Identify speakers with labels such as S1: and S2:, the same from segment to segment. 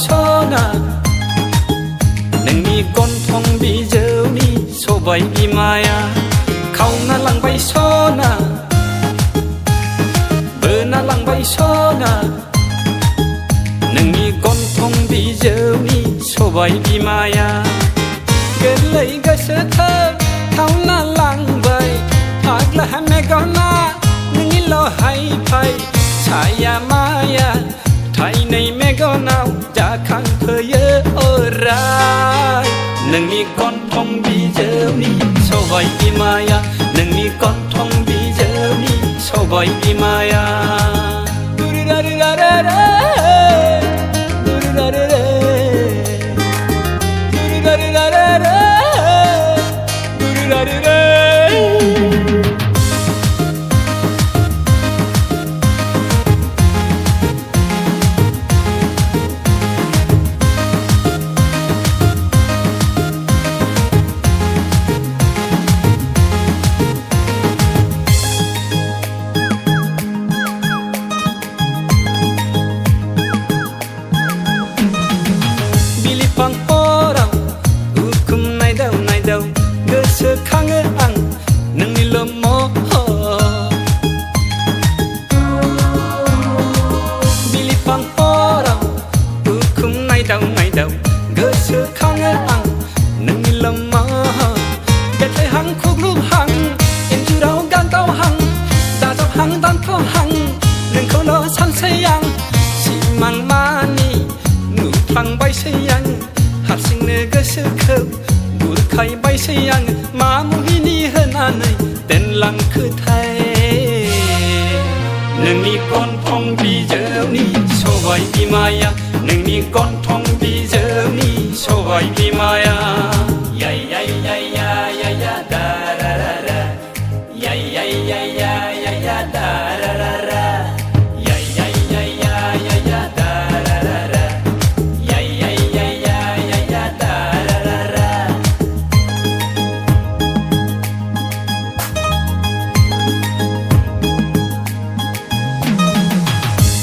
S1: सना नोंनि गन्थं बिजौनि सबाय बिमाया खावना लांबाय सना बोना लांबाय सना नोंनि गन्थं बिजौनि सबाय बिमाया गोरलै गोसोथार खावना लांबाय फाग्ला मेगना नोंनिल' हायफाय साया माया थाइनै मेगनाव जाखांफैयो अराय नोंनि गन्थं बिजौनि सबाय बिमाया नोंनि गन्थं बिजौनि सबाय बिमाया बिलिफां अराव उखुम नायदाव गोसोखाङो आं नोंनिल' महर बिलिफां अराव उखुम नायदाव गोसोखाङो आं नोंनिल' महर बेथायहां खुग्लुबहां इन्जुराव गानदावहां दाजाबहां दानथ'हां नोंखौल' सानसै आं सिमां मानि नुफ्लांबायसै आं हारसिंनो गोसोखौ बुरखायबायसै आं मा मुहिनि होनानै दोनलांखोथाय नोंनि गन्थं बिजौनि सबाय बिमाया नोंनि गन्थं बिजौनि सबाय बिमाया याय याय याय याय याय दारारारा याय याय याय याय याय दारारारा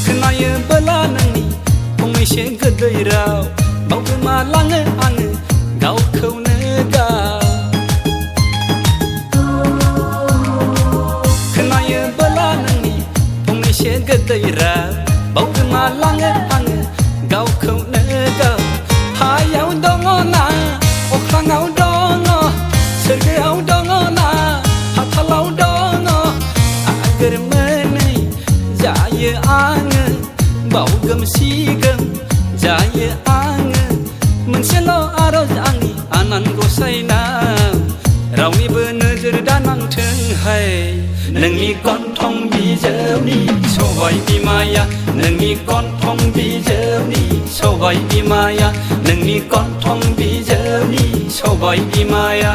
S1: खोनायोबोला नोंनि फंनैसो गोदै राव बावगोमालाङो आङो गावखौनो गाव खोनायोबोला नोंनि फंनैसो गोदै राव बावगोमालाङो आङो गावखौनो गाव हायाव दङ ना अख्राङाव दङ सोरगोआव दङ ना हाथालाव दङ आगोर मोनै जायो आङो बावगोमसिगोम जायो आङो मोनसेल' आरज आंनि आनान गसाइनाव रावनिबो नोजोर दानांथोंहाय नोंनि गन्थं बिजौनि सबाय बिमाया नोंनि गन्थं बिजौनि सबाय बिमाया नोंनि गन्थं बिजौनि सबाय बिमाया